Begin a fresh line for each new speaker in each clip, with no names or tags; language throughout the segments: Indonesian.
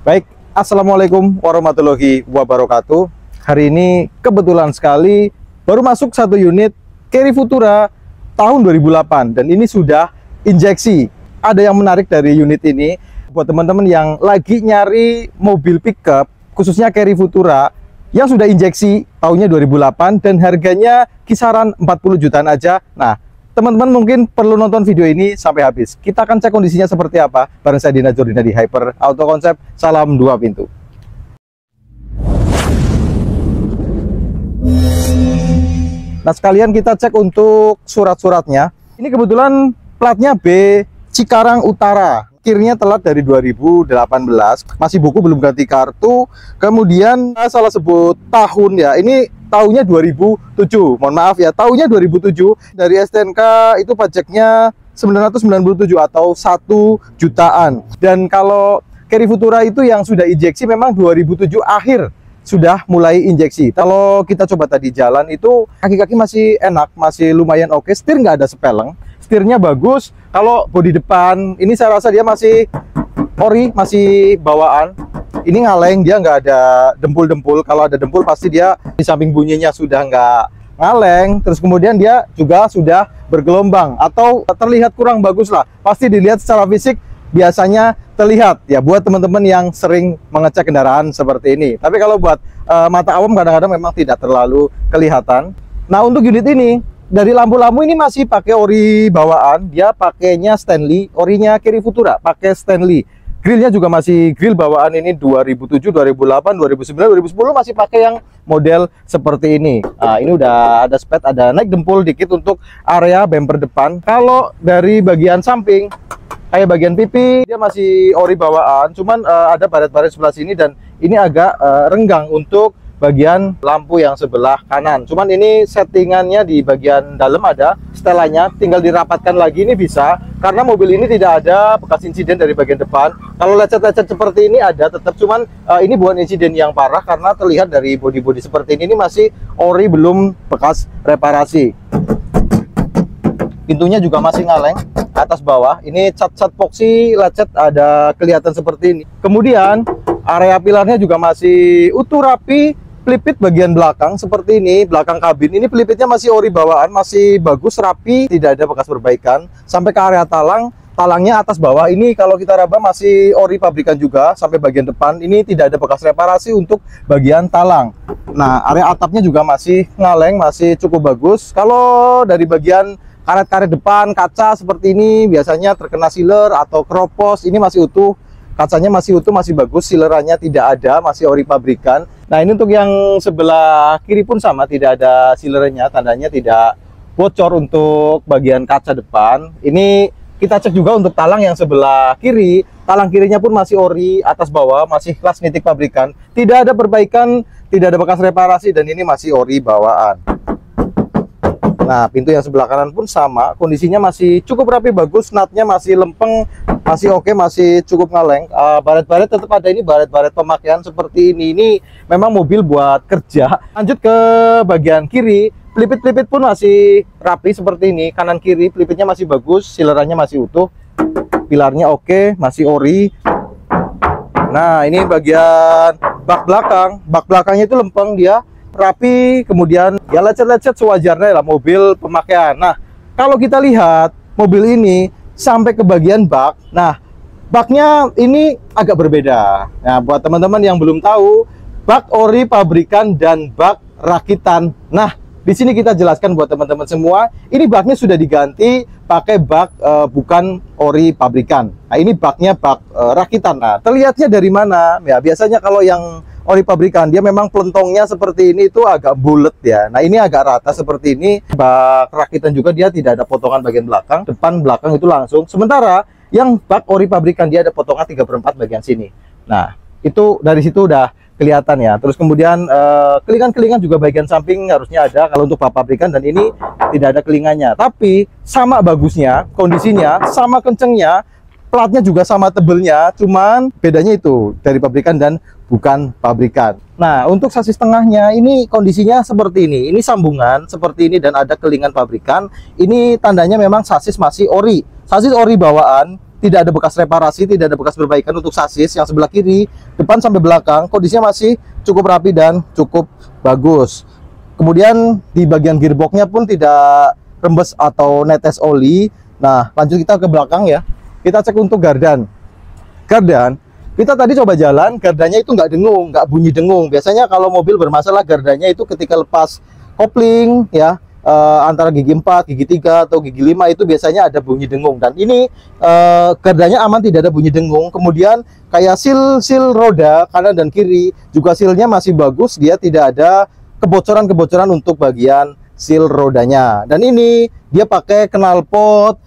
Baik, Assalamualaikum warahmatullahi wabarakatuh. Hari ini kebetulan sekali baru masuk satu unit Carry Futura tahun 2008 dan ini sudah injeksi. Ada yang menarik dari unit ini buat teman-teman yang lagi nyari mobil pickup, khususnya Carry Futura yang sudah injeksi tahunnya 2008 dan harganya kisaran 40 jutaan aja. Nah, teman-teman mungkin perlu nonton video ini sampai habis. Kita akan cek kondisinya seperti apa bareng saya Dina Jordina di Hyper Auto Concept. Salam dua pintu. Nah, sekalian kita cek untuk surat-suratnya. Ini kebetulan platnya B Cikarang Utara. Kirnya telat dari 2018, masih buku, belum ganti kartu. Kemudian salah sebut tahun ya, ini tahunnya 2007. Mohon maaf ya, tahunnya 2007. Dari STNK itu pajaknya 997 atau 1 jutaan. Dan kalau Carry Futura itu yang sudah injeksi memang 2007 akhir sudah mulai injeksi. Kalau kita coba tadi jalan itu kaki-kaki masih enak, masih lumayan oke. Setir nggak ada sepeleng, setirnya bagus. Kalau bodi depan ini saya rasa dia masih ori, masih bawaan. Ini ngaleng, dia nggak ada dempul-dempul. Kalau ada dempul pasti dia di samping bunyinya sudah nggak ngaleng. Terus kemudian dia juga sudah bergelombang atau terlihat kurang bagus lah. Pasti dilihat secara fisik biasanya terlihat ya buat teman-teman yang sering mengecek kendaraan seperti ini. Tapi kalau buat mata awam kadang-kadang memang tidak terlalu kelihatan. Nah, untuk unit ini dari lampu-lampu ini masih pakai ori bawaan, dia pakainya Stanley, orinya Carry Futura pakai Stanley. Grillnya juga masih grill bawaan, ini 2007, 2008, 2009, 2010 masih pakai yang model seperti ini. Nah, ini udah ada spet, ada naik dempul dikit untuk area bumper depan. Kalau dari bagian samping kayak bagian pipi dia masih ori bawaan, cuman ada baret-baret sebelah sini dan ini agak renggang untuk bagian lampu yang sebelah kanan. Cuman ini settingannya di bagian dalam ada setelannya, tinggal dirapatkan lagi ini bisa, karena mobil ini tidak ada bekas insiden dari bagian depan. Kalau lecet-lecet seperti ini ada tetap, cuman ini bukan insiden yang parah karena terlihat dari bodi-bodi seperti ini masih ori, belum bekas reparasi. Pintunya juga masih ngaleng atas bawah. Ini cat-cat epoxy lecet ada kelihatan seperti ini. Kemudian area pilarnya juga masih utuh rapi. Pelipit bagian belakang seperti ini, belakang kabin ini pelipitnya masih ori bawaan, masih bagus, rapi, tidak ada bekas perbaikan. Sampai ke area talang, talangnya atas bawah ini kalau kita raba masih ori pabrikan juga. Sampai bagian depan ini tidak ada bekas reparasi untuk bagian talang. Nah, area atapnya juga masih ngaleng, masih cukup bagus. Kalau dari bagian karet-karet depan, kaca seperti ini biasanya terkena sealer atau keropos, ini masih utuh. Kacanya masih utuh, masih bagus, sealerannya tidak ada, masih ori pabrikan. Nah, ini untuk yang sebelah kiri pun sama, tidak ada sealernya, tandanya tidak bocor untuk bagian kaca depan. Ini kita cek juga untuk talang yang sebelah kiri. Talang kirinya pun masih ori, atas bawah, masih kelas nitik pabrikan. Tidak ada perbaikan, tidak ada bekas reparasi, dan ini masih ori bawaan. Nah, pintu yang sebelah kanan pun sama, kondisinya masih cukup rapi, bagus, natnya masih lempeng, masih oke, masih cukup ngaleng. Baret-baret tetap ada, ini baret-baret pemakaian seperti ini. Ini memang mobil buat kerja. Lanjut ke bagian kiri, pelipit-pelipit pun masih rapi seperti ini. Kanan kiri pelipitnya masih bagus, silerannya masih utuh, pilarnya oke, masih ori. Nah, ini bagian bak belakang. Bak belakangnya itu lempeng, dia rapi, kemudian ya lecet-lecet sewajarnya lah mobil pemakaian. Nah, kalau kita lihat mobil ini sampai ke bagian bak, nah baknya ini agak berbeda. Nah, buat teman-teman yang belum tahu, bak ori pabrikan dan bak rakitan. Nah, di sini kita jelaskan buat teman-teman semua, ini baknya sudah diganti pakai bak bukan ori pabrikan. Nah, ini baknya bak rakitan. Nah, terlihatnya dari mana? Ya, biasanya kalau yang ori pabrikan dia memang pelentongnya seperti ini itu agak bulat ya. Nah, ini agak rata seperti ini. Bak rakitan juga dia tidak ada potongan bagian belakang, depan belakang itu langsung. Sementara yang bak ori pabrikan dia ada potongan 3/4 bagian sini. Nah, itu dari situ udah kelihatan ya. Terus kemudian kelingan-kelingan juga bagian samping harusnya ada kalau untuk bak pabrikan, dan ini tidak ada kelingannya. Tapi sama bagusnya, kondisinya sama kencengnya, platnya juga sama tebelnya, cuman bedanya itu dari pabrikan dan bukan pabrikan. Nah, untuk sasis tengahnya ini kondisinya seperti ini. Ini sambungan seperti ini dan ada kelingan pabrikan. Ini tandanya memang sasis masih ori. Sasis ori bawaan, tidak ada bekas reparasi, tidak ada bekas perbaikan untuk sasis yang sebelah kiri, depan sampai belakang, kondisinya masih cukup rapi dan cukup bagus. Kemudian di bagian gearboxnya pun tidak rembes atau netes oli. Nah, lanjut kita ke belakang ya. Kita cek untuk gardan. Gardan, kita tadi coba jalan, gardanya itu nggak dengung, nggak bunyi dengung. Biasanya kalau mobil bermasalah gardanya itu ketika lepas kopling ya, antara gigi 4, gigi 3 atau gigi 5 itu biasanya ada bunyi dengung. Dan ini gardanya aman, tidak ada bunyi dengung. Kemudian kayak seal roda kanan dan kiri juga sealnya masih bagus, dia tidak ada kebocoran-kebocoran untuk bagian seal rodanya. Dan ini dia pakai knalpot,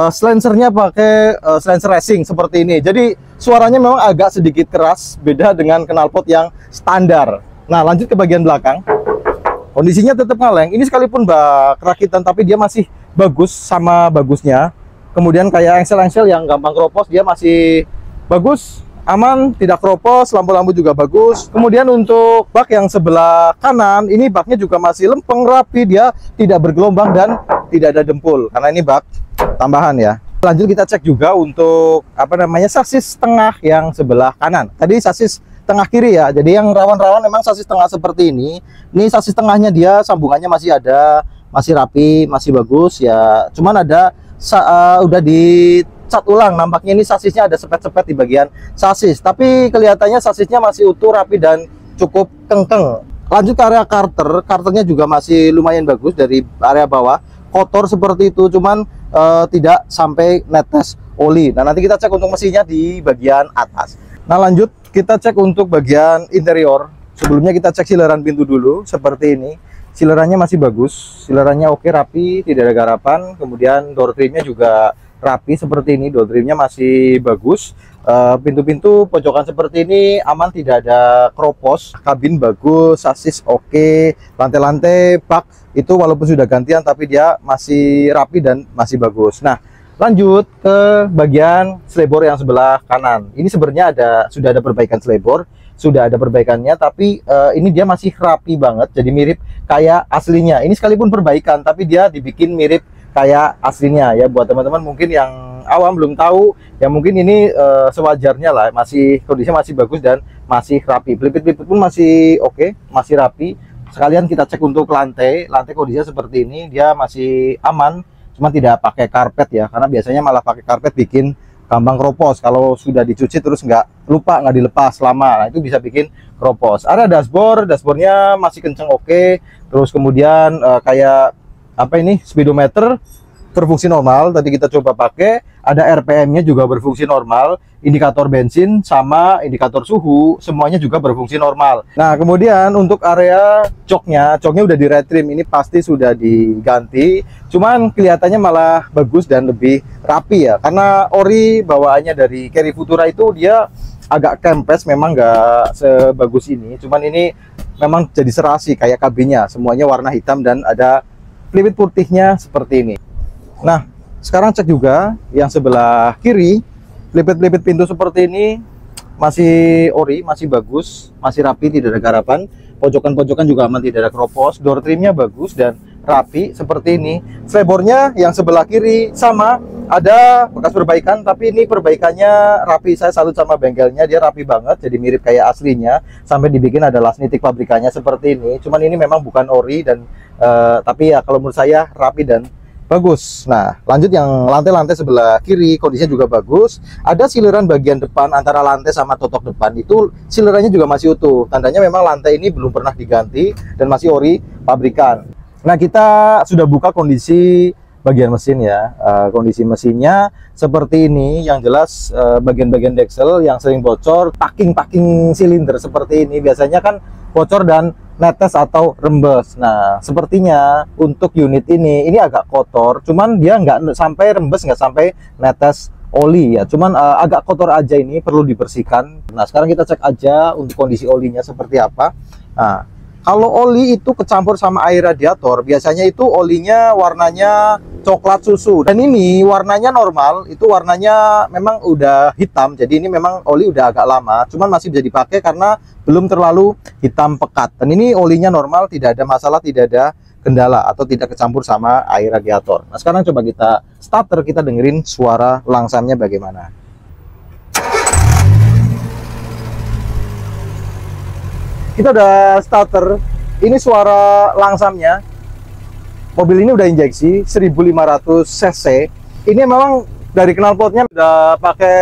silencernya pakai silencer racing seperti ini. Jadi suaranya memang agak sedikit keras, beda dengan knalpot yang standar. Nah, lanjut ke bagian belakang. Kondisinya tetap kaleng. Ini sekalipun bak rakitan, tapi dia masih bagus sama bagusnya. Kemudian kayak engsel-engsel yang gampang keropos, dia masih bagus, aman, tidak keropos. Lampu-lampu juga bagus. Kemudian untuk bak yang sebelah kanan, ini baknya juga masih lempeng, rapi. Dia tidak bergelombang dan tidak ada dempul, karena ini bak tambahan ya. Lanjut kita cek juga untuk sasis tengah yang sebelah kanan. Tadi sasis tengah kiri ya, jadi yang rawan-rawan memang sasis tengah seperti ini. Ini sasis tengahnya dia sambungannya masih ada, masih rapi, masih bagus ya. Cuman ada udah dicat ulang, nampaknya ini sasisnya ada sepet-sepet di bagian sasis, tapi kelihatannya sasisnya masih utuh, rapi dan cukup kengkeng. Lanjut ke area karternya juga masih lumayan bagus dari area bawah. Kotor seperti itu, cuman tidak sampai netes oli. Nah, nanti kita cek untuk mesinnya di bagian atas. Nah, lanjut kita cek untuk bagian interior. Sebelumnya kita cek sileran pintu dulu, seperti ini. Silerannya masih bagus, silerannya oke, rapi, tidak ada garapan. Kemudian door trimnya juga rapi seperti ini, door trimnya masih bagus. Pintu-pintu pojokan seperti ini aman, tidak ada keropos. Kabin bagus, sasis oke, lantai-lantai bak itu walaupun sudah gantian tapi dia masih rapi dan masih bagus. Nah, lanjut ke bagian selebor yang sebelah kanan. Ini sebenarnya sudah ada perbaikan selebor, sudah ada perbaikannya, tapi ini dia masih rapi banget, jadi mirip kayak aslinya. Ini sekalipun perbaikan, tapi dia dibikin mirip kayak aslinya ya. Buat teman-teman mungkin yang awam belum tahu, ya mungkin ini sewajarnya lah, kondisinya masih bagus dan masih rapi. Pelipit-pelipit pun masih oke, masih rapi. Sekalian kita cek untuk lantai kondisinya seperti ini, dia masih aman. Cuma tidak pakai karpet ya, karena biasanya malah pakai karpet bikin gampang keropos. Kalau sudah dicuci terus nggak dilepas lama, nah itu bisa bikin keropos. Ada dashboardnya masih kenceng oke. Terus kemudian kayak speedometer berfungsi normal, tadi kita coba pakai. Ada RPM-nya juga berfungsi normal, indikator bensin sama indikator suhu semuanya juga berfungsi normal. Nah, kemudian untuk area joknya udah di retrim, ini pasti sudah diganti. Cuman kelihatannya malah bagus dan lebih rapi ya, karena ori bawaannya dari Carry Futura itu dia agak kempes, memang nggak sebagus ini. Cuman ini memang jadi serasi kayak kabinnya, semuanya warna hitam dan ada pelipit putihnya seperti ini. Nah, sekarang cek juga yang sebelah kiri, pelipit-pelipit pintu seperti ini masih ori, masih bagus, masih rapi, tidak ada garapan. Pojokan-pojokan juga aman, tidak ada keropos. Door trimnya bagus dan rapi seperti ini. Selebornya yang sebelah kiri sama, ada bekas perbaikan, tapi ini perbaikannya rapi. Saya salut sama bengkelnya, dia rapi banget, jadi mirip kayak aslinya. Sampai dibikin ada las nitik pabrikannya seperti ini. Cuman ini memang bukan ori dan tapi ya kalau menurut saya rapi dan bagus. Nah, lanjut yang lantai-lantai sebelah kiri, kondisinya juga bagus. Ada sileran bagian depan antara lantai sama totok depan, itu silerannya juga masih utuh. Tandanya memang lantai ini belum pernah diganti dan masih ori pabrikan. Nah, kita sudah buka kondisi bagian mesin ya. Kondisi mesinnya seperti ini. Yang jelas bagian-bagian deksel yang sering bocor, packing silinder seperti ini biasanya kan bocor dan netes atau rembes. Nah, sepertinya untuk unit ini agak kotor, cuman dia nggak sampai rembes, nggak sampai netes oli ya, cuman agak kotor aja, ini perlu dibersihkan. Nah, sekarang kita cek aja untuk kondisi olinya seperti apa. Nah, kalau oli itu kecampur sama air radiator, biasanya itu olinya warnanya coklat susu, dan ini warnanya normal, itu warnanya memang udah hitam. Jadi ini memang oli udah agak lama, cuman masih bisa dipakai karena belum terlalu hitam pekat. Dan ini olinya normal, tidak ada masalah, tidak ada kendala atau tidak kecampur sama air radiator. Nah, sekarang coba kita starter, kita dengerin suara langsamnya bagaimana. Kita udah starter, ini suara langsamnya. Mobil ini udah injeksi 1500 cc. Ini memang dari knalpotnya udah pakai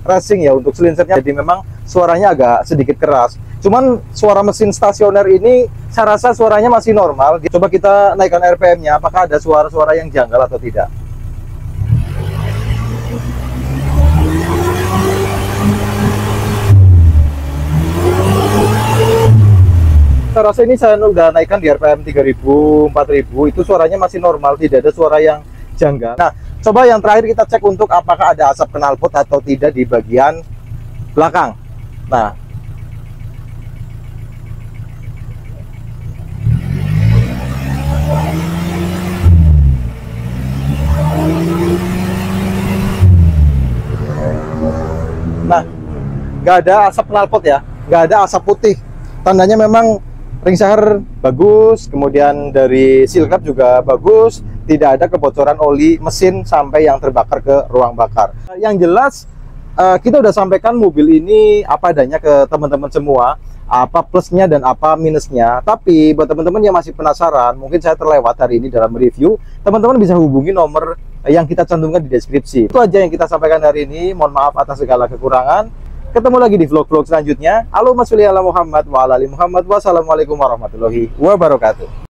racing ya untuk silinsernya, jadi memang suaranya agak sedikit keras. Cuman suara mesin stasioner ini saya rasa suaranya masih normal. Coba kita naikkan RPM-nya, apakah ada suara-suara yang janggal atau tidak. Saya rasa ini saya udah naikkan di RPM 3000, 4000, itu suaranya masih normal, tidak ada suara yang janggal. Nah, coba yang terakhir kita cek untuk apakah ada asap knalpot atau tidak di bagian belakang. Nah, nggak ada asap knalpot ya, nggak ada asap putih. Tandanya memang ring seher bagus, kemudian dari seal cap juga bagus, tidak ada kebocoran oli mesin sampai yang terbakar ke ruang bakar. Yang jelas kita udah sampaikan mobil ini apa adanya ke teman-teman semua, apa plusnya dan apa minusnya. Tapi buat teman-teman yang masih penasaran, mungkin saya terlewat hari ini dalam review, teman-teman bisa hubungi nomor yang kita cantumkan di deskripsi. Itu aja yang kita sampaikan hari ini. Mohon maaf atas segala kekurangan. Ketemu lagi di vlog-vlog selanjutnya. Allahumma sholli ala Muhammad wa ala ali Muhammad. Wassalamualaikum warahmatullahi wabarakatuh.